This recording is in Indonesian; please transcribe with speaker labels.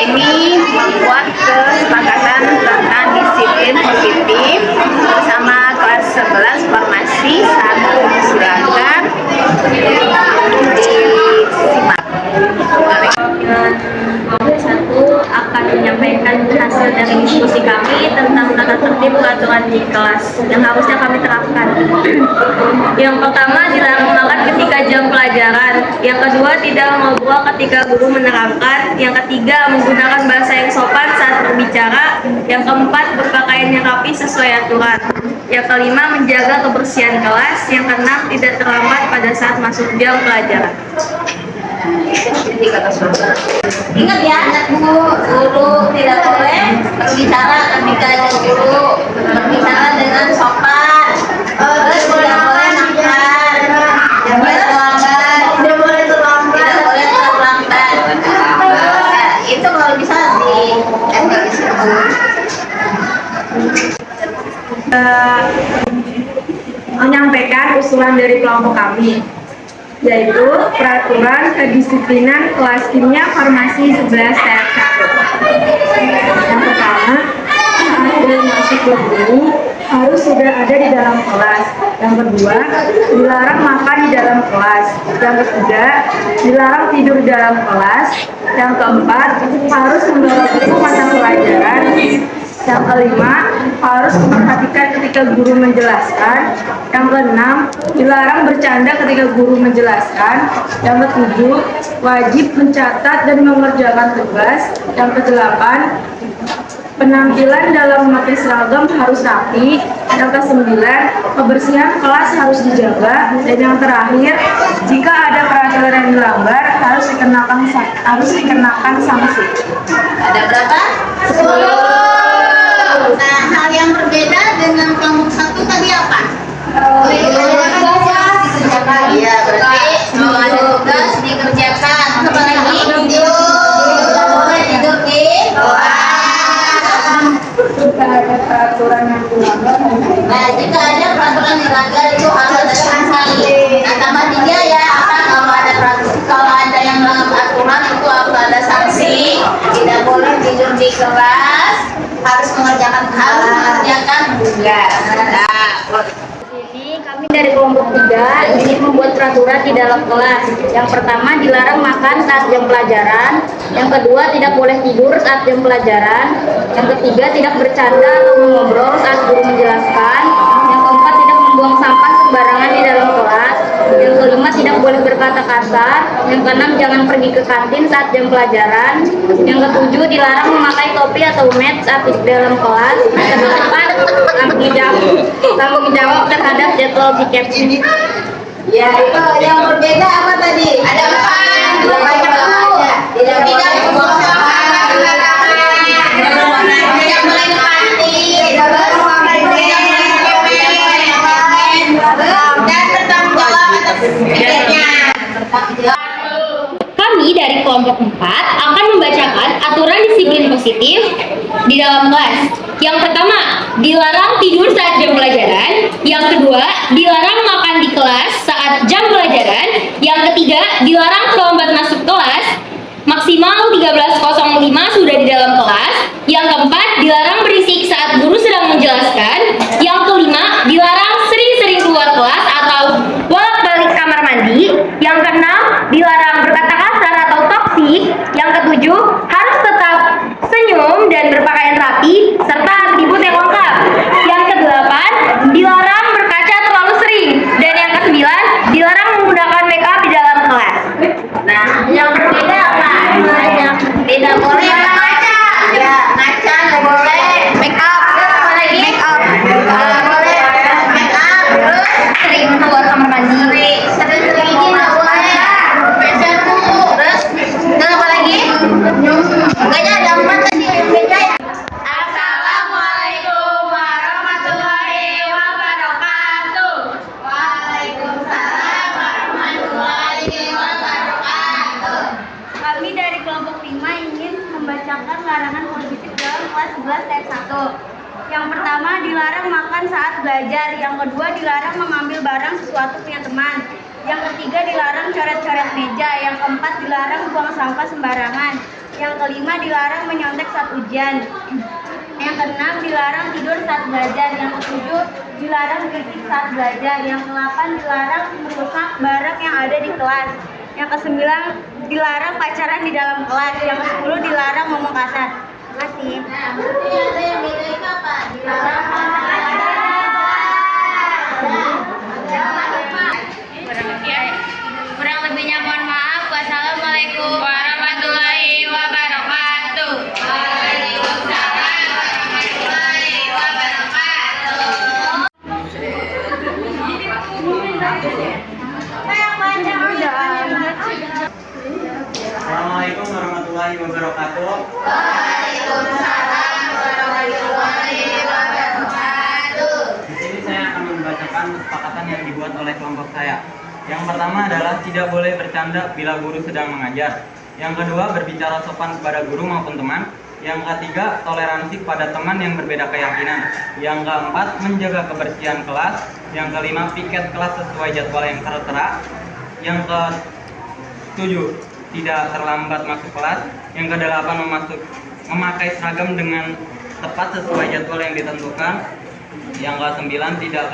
Speaker 1: ini membuat kesepakatan tentang disiplin positif bersama kelas 11 formasi 1. Silakan disimak.
Speaker 2: Kelompok 1 akan menyampaikan hasil dari diskusi kami tentang tata tertib peraturan di kelas yang harusnya kami terapkan. Yang pertama, dilarang makan ketika jam pelajaran. Yang kedua, tidak ngobrol ketika guru menerangkan. Yang ketiga, menggunakan bahasa yang sopan saat berbicara. Yang keempat, berpakaian yang rapi sesuai aturan. Yang kelima, menjaga kebersihan kelas. Yang keenam, tidak terlambat pada saat masuk jam pelajaran.
Speaker 1: Ingat ya, guru tidak boleh berbicara ketika guru berbicara dengan sopan. Terus tidak boleh makan, tidak boleh terlambat, tidak boleh terlambat. Itu kalau bisa di situ.
Speaker 3: Menyampaikan usulan dari kelompok kami, yaitu peraturan kedisiplinan kelas kimia farmasi 11 tab 1. Yang pertama, saat masuk kelas ini harus sudah ada di dalam kelas. Yang kedua, dilarang makan di dalam kelas. Yang ketiga, dilarang tidur di dalam kelas. Yang keempat, harus membawa buku mata pelajaran. Yang kelima, harus memperhatikan ketika guru menjelaskan. Yang keenam, dilarang bercanda ketika guru menjelaskan. Yang ketujuh, wajib mencatat dan mengerjakan tugas. Yang kedelapan, penampilan dalam memakai seragam harus rapi. Yang kesembilan, kebersihan kelas harus dijaga. Dan yang terakhir, jika ada peraturan yang dilanggar harus dikenakan sanksi.
Speaker 1: Ada berapa? 10. Nah, hal yang berbeda dengan kelompok 1 tadi apa? Iya, berarti kalau ada tugas dikerjakan. Apa lagi? Tidak boleh tidur di kelas.
Speaker 3: Jika ada peraturan yang dilanggar,
Speaker 1: Nah, jika ada peraturan dilanggar itu harus ada sanksi. Nah, tambah 3 ya. Kalau ada yang melanggar aturan itu harus ada sanksi. Tidak boleh tidur di kelas. Harus mengerjakan tugas.
Speaker 2: Ini kami dari kelompok 3 ingin membuat peraturan di dalam kelas. Yang pertama, dilarang makan saat jam pelajaran. Yang kedua, tidak boleh tidur saat jam pelajaran. Yang ketiga, tidak bercanda atau mengobrol saat guru menjelaskan. Yang keempat, tidak membuang sampah sembarangan di dalam kelas. Yang kelima, tidak boleh berkata kasar. Yang keenam, jangan pergi ke kantin saat jam pelajaran. Yang ketujuh, dilarang memakai topi atau mat saat di dalam kelas. Yang keempat, tanggung jawab terhadap jadwal piket.
Speaker 1: Ya, itu yang berbeda apa tadi? Ada apa? Tidak boleh membuang sampah, tidak boleh ke kantin, dan bertanggung jawab atas piketnya.
Speaker 4: Kami dari kelompok 4 akan membacakan aturan disiplin positif di dalam kelas. Yang pertama, dilarang tidur saat jam pelajaran. Yang kedua, dilarang makan di kelas saat jam pelajaran. Yang ketiga, dilarang terlambat masuk kelas. Maksimal 13.05 sudah di dalam kelas. Yang keempat, dilarang berisik saat guru sedang menjelaskan. Yang kelima, dilarang sering-sering keluar kelas atau bolak-balik kamar mandi. Yang keenam, dilarang berkata kasar atau toksik. Yang ketujuh, harus tetap senyum dan berpakaian rapi serta atribut yang lengkap. Yang kedelapan, dilarang berkaca terlalu sering. Dan yang kesembilan, dilarang menggunakan make up di dalam kelas.
Speaker 1: Nah, yang berbeda apa? Tidak boleh ngaca. Ya, ngaca nggak boleh. Make up. Apa lagi? Make up. Nggak boleh make up. Terus
Speaker 4: Sering keluar kamar mandi.
Speaker 1: sering-sering ini nggak boleh. Fashion dulu. Terus apa lagi? Makanya ada 4 tadi yang beda ya. Assalamualaikum warahmatullahi wabarakatuh. Waalaikumsalam warahmatullahi wabarakatuh.
Speaker 2: Kami dari kelompok 5 ingin membacakan larangan positif dalam kelas 11 tab 1. Yang pertama, dilarang makan saat belajar. Yang kedua, dilarang mengambil barang sesuatu punya teman. Yang ketiga, dilarang coret-coret meja. Yang keempat, dilarang buang sampah sembarangan. Yang kelima, dilarang menyontek saat ujian. Yang keenam, dilarang tidur saat belajar. Yang ketujuh, dilarang berisik saat belajar. Yang kedelapan, dilarang merusak barang yang ada di kelas. Yang kesembilan, dilarang pacaran di dalam kelas. Yang kesepuluh, dilarang ngomong kasar. Terima kasih.
Speaker 1: Nah, berarti ada yang beda itu apa? Dilarang
Speaker 4: Kurang lebihnya mohon maaf. Wassalamualaikum warahmatullahi wabarakatuh. Waalaikumsalam warahmatullahi wabarakatuh.
Speaker 5: Assalamualaikum warahmatullahi wabarakatuh.
Speaker 1: Waalaikumsalam warahmatullahi wabarakatuh.
Speaker 5: Di sini saya akan membacakan kesepakatan yang dibuat oleh kelompok saya. Yang pertama adalah tidak boleh bercanda bila guru sedang mengajar. Yang kedua, berbicara sopan kepada guru maupun teman. Yang ketiga, toleransi pada teman yang berbeda keyakinan. Yang keempat, menjaga kebersihan kelas. Yang kelima, piket kelas sesuai jadwal yang tertera. Yang ketujuh, tidak terlambat masuk kelas. Yang kedelapan, memakai seragam dengan tepat sesuai jadwal yang ditentukan. Yang kesembilan, tidak